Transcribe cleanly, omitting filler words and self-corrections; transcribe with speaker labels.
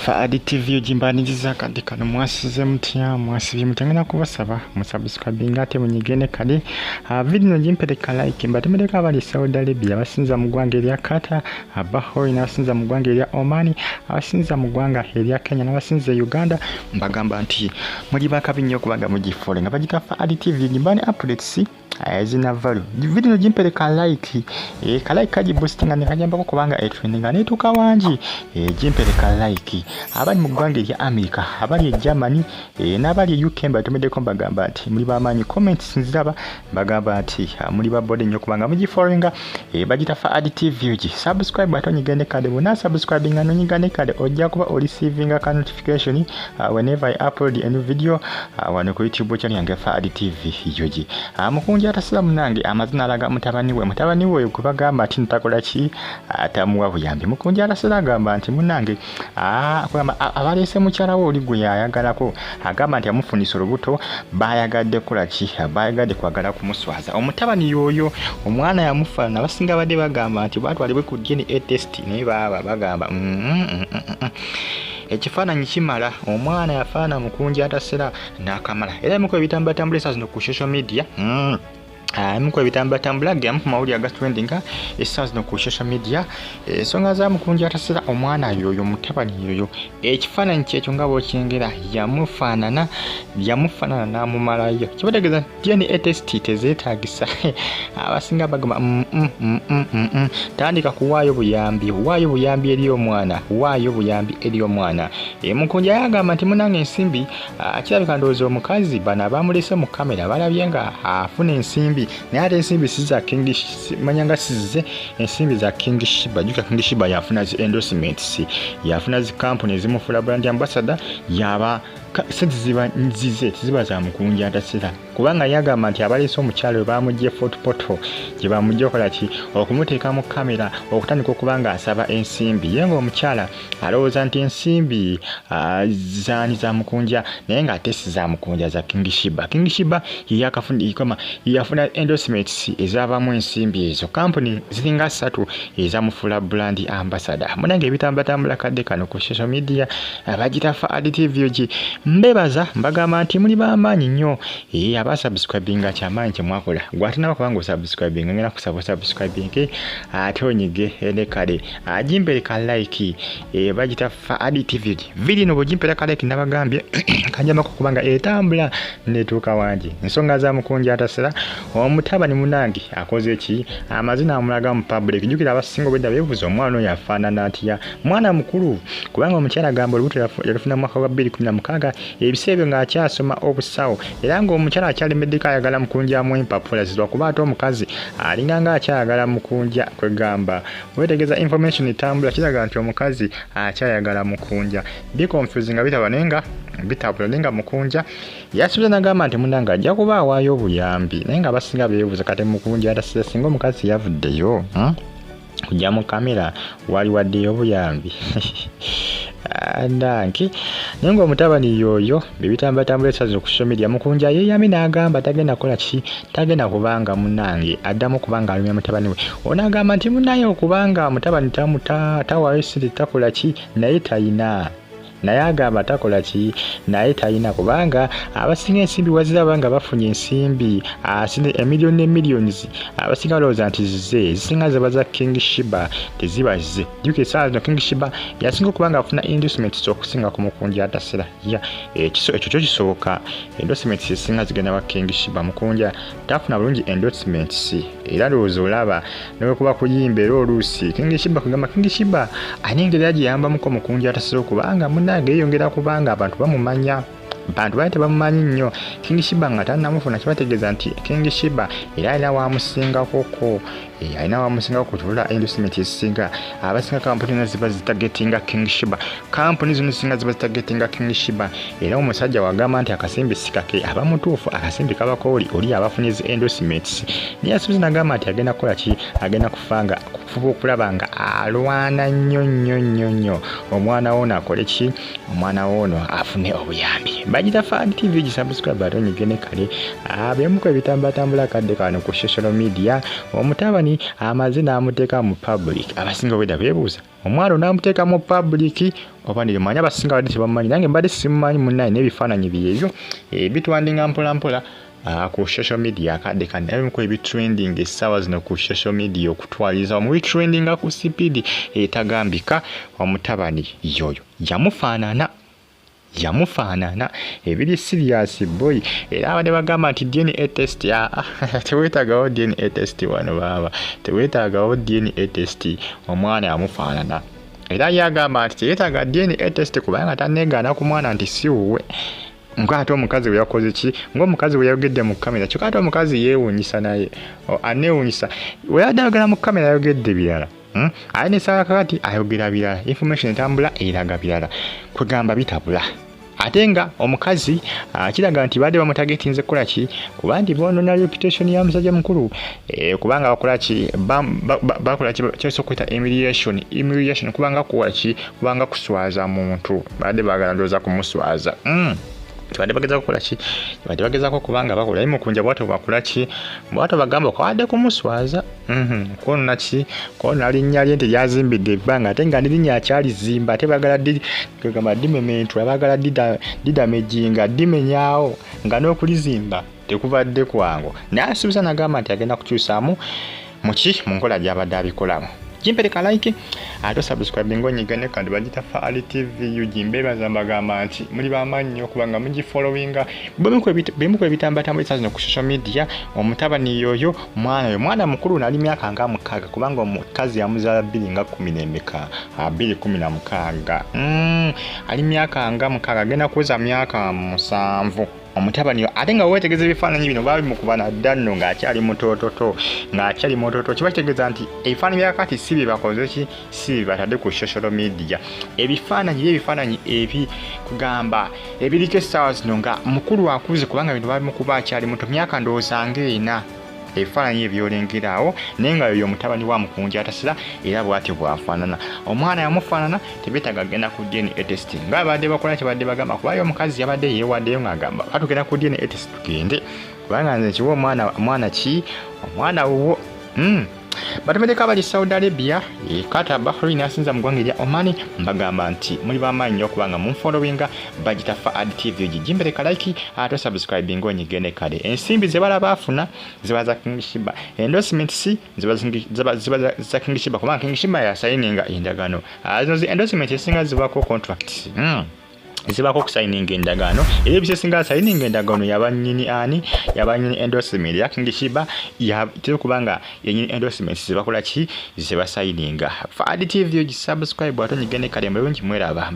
Speaker 1: Faadi TV ujimbaniriza kadi kano mwasize mutya mwasibye mutangana kubasaba musubscribing ate munyigene kadi video jimpereka like mbatemereka abali Saudi Arabia basinza mu ggwanga erya Qatar Bahrain n'abasinza mu ggwanga erya Oman abasinza mu ggwanga erya Kenya n'abasinza Uganda mbagamba nti muli bakabinyo kubaga mugifole nga bagita Faadi TV jimbani updates zina value video jimpereka like like kaji boosting ne kajamba kubanga trending anetuka wanji jimpereka like abali mu ggwanga erya America abali Germany n'abali UK mbatomedeko mbagamba nti muli bamanyi comments nziraba mbagamba nti muli babode nnyo kubanga mugifollowinga bagita Faadi TV subscribe atonyigende kade bona subscribing anonyigane kade ojja kuba receiving a notification whenever I upload a new video wano ku YouTube channel yange Faadi TV yoji Mukunja Ataseera munange amazina alaga mutabani we kubagamba ati ntakola ki atamuwa buyambi Mukunja Ataseera agamba nti munange abalese mukyala we oli gwe yayagalako agamba nti amufunisa olubuto bayagadde kola ki bayagadde kwagala kumuswaza omutabani yoyo omwana yamufanana basinga badde bagamba nti batwalibwe ku DNA test naye baba bagamba ekifaananyi kimala omwana yafaana Mukunja Ataseera n'akamala era muko ebitambatambula zino ku social media muko ebitambatambula gamu ku mawulire aga trendinga zino ku social media ensonga za Mukunja Ataseera omwana yoyo mutabani yoyo ekifaananyi kyekyo nga bw'okyengera yamufaanana n'amumalayo kibategeeza DNA test tezeetaagisa abasinga bagamba tandika kuwaayo buyambi eri omwana Mukunja yagamba nti munange ensimbi kirabika ndowooza omukazi bano abamulese mu kamera balabye nga afuna ensimbi naye ate ensimbi siza manyanga size ensimbi za King Shiba juka King Shiba yafuna zi endorsements yafuna zi company ezimufuula brand ambassador yaba ziba za Mukunja Ataseera kubanga yagamba nti abalese omukyalo bamugye fotopoto gye bamugye okola ki okumuteeka mu kamera okutandika okubanga asaba ensimbi yenga omukyala alowooza nti ensimbi zaani za Mukunja naye nga ate si za Mukunja za King Shiba yafuna endorsements ezaabamu ensimbi ezo company ziringa 3 ezamufuula brand ambassador munange ebitambatambula kadde kano ku social media bagita Faadi TV mbebaza mbagamba nti muli bamaanyi nnyo abasubscribinga kyamaanyi kyemwakola gwatinaba kubanga osubscribing ngena kusaba subscribing ate onyige ene kale ajimpereka like bagita Faadi TV video no bojimpereka like nabagambye kanjamako kubanga etambula netuuka wangi ensonga za Mukunja Ataseera omutabani munange akoze ki amazina amulaga mu public jukira abasinga obedda bebuza omwana oyo afaanana atya mwana mukulu kubanga omukyala agamba olubuto yalufuna mu mwaka wa 2016 ebiseebyo ng'akyasoma obusawo era ng'omukyala akyalemedde ayagala Mukunja mu empapula zizwa kuba ate omukazi alinga ng'akyayagala Mukunja kwegamba wetegeeza information etambula kiraga nti omukazi akyayagala Mukunja biconfusing bitabula nenga Mukunja yasubiza n'agamba nti munanga ajja kuba awaayo obuyambi naye nga basinga beebuuza kati Mukunja Ataseera singa omukazi yavuddeyo kujja mu kamera wali waddeyo obuyambi ndanki nengo omutabani yoyo bibitambatambula zino ku social media Mukunja yeyami n'agamba tagenda kola ki tagenda kubanga munange addamu kubanga alumya mutabani we onagamba nti munaye okubanga mutabani tawayo siri takola ki naye tayina naye agamba takola ki naye tayina kubanga abasinga ensimbi waziraba nga bafunye ensimbi emiliyoni millions abasinga balowooza nti zisinga zaba za King Shiba teziba zize juke saa zino King Shiba yasinga okubanga afuna endorsements okusinga ku Mukunja Ataseera ekyo kisoboka endorsements ezisinga zigenda wa King Shiba Mukunja tafuna bulungi endorsements era lowooza olaba nekuba kuyimba era oluusi King Shiba kugamba King Shiba anengeri agiyambamuko Mukunja Ataseera okubanga munange yeyongera kubanga abantu bamumanya bantu bayite bamumanyi nnyo King Shiba nga tannamufuna kibategeeza nti King Shiba era alina wamusingakoko alina wamusinga kutula endorsement ezisinga abasinga company ziba zitagetinga King Shiba company zino zisinga ziba zitagetinga King Shiba era omusajja wagamba nti akasimbi sikake abamutuufu akasimbi kabako oli abafunye zi endorsements niye asubiza n'agamba nti agenda kukola ki agenda kufuba okulaba nga alwana nnyo omwana wono akole ki omwana wono afune obuyambi bagita Faadi TV subscribe atonyigene kale abemuko ebitambatambula kadde kano ku social media omutabani omutabani amaze n'amuteeka mu public abasinga obwedda beebuuza omwana n'amuteeka mu public oba nirimanyi abasinga badde tebamumanyi nange mbadde simumanyi munnaye n'ebifaananyi byebyo bitwandinga mpolampola ku social media akadde kane ebimu ku ebitrending essaawa zino ku social media okutwaliza mu bitrendinga ku sipiidi etagambika omutabani yoyo yamufaanana ebiri serious boy era abadde bagamba nti DNA test teweetaagawo DNA test wano baaba teweetaagawo DNA test omwana yamufaanana era yagamba nti teyeetaaga DNA test kubanga taneegaana ku mwana nti si wuwe ng'ate omukazi we yakoze ki ng'omukazi we yayogedde mu kamera kyokka ate omukazi yeewuunyisa naye aneewuunyisa we yadde ayogera mu kamera yayogedde birala aye n'esaala kakati ayogera birala information etambula eraga birala kwegamba bitabula ate nga omukazi kiraga nti badde bamutagetinze kukola ki kuba nti boonona reputation ya musajja mukulu kubanga bakola ki bakola ki kyoso kweta humiliation kubanga kuwa ki kubanga kuswaza muntu badde bagala ndoza kumuswaza tibadde bageza kukola ki tibadde bagezako kubanga bakola Mukunja bwato bakola ki bwato bagamba ko adde kumuswaza kono ki kono linnya lye nti lyazimbidde ebbanga ate nga linnya akyali zimba ate bagala kugamba dimementu abagala didamejinga dimenyaawo nga n'okulizimba tekubadde kwangu n'asuubiza n'agamba nti agenda kukyusaamu mu nkola gy'abadde abikolamu jimpereka like ato subscribe ngonyigane kandi bagita Faali TV ujimbe bazambagamba nti muri bamanyi okubanga mugi followinga bemu kwebitambata muri zino ku social media omutabani yoyo mwana mukulu nali myaka nga mukaga kubanga omukazi yamuzaala 216 ali myaka nga mukaga agenda kuweza myaka 7 omutabani ate nga weetegeza ebifaananyi bino babi mukubana ddanno ng'akyali mutototo kiba kitegeeza nti ebifaananyi byakati si bye bakoze ki si bye batadde ku social media ebifaananyi ebi kugamba ebiriko essaawa zino nga mukulu akuze kubanga bino babi mukuba akyali muto myaka ndowooza ng'ena ebifaananyi ebyolengerawo naye nga yoyo omutabani wa Mukunja Ataseera era bw'atyo bwafaanana omwana yamufaanana tebeetaga agenda ku DNA test nga badde bakola kyabadde bagamba kubayo omukazi yabadde yeewaddeyo ng'agamba atugenda ku DNA test tugende kubanga nze kiwa omwana wuwo batemereka abali Saudi Arabia Qatar Bahrain asinza mu ggwanga erya Oman mbagamba nti muri bamaanyi okubanga munfollowinga bagita Faali TV ugijimbereka like ate subscribe ngonyigene kale ensimbi ze balaba afuna ziba za King Shiba endorsements ziba za King Shiba kubanga King Shiba ya signinga endagano zino endorsements esinga zibako contracts zibako kusigninga endagano era ebisesinga signinga endagano yabanyini endorsement ya King Shiba tero kubanga yenyini endorsements zibakola ki ziba signinga Faali TV ugisubscribe ate nyigene kale mbere nkimweraba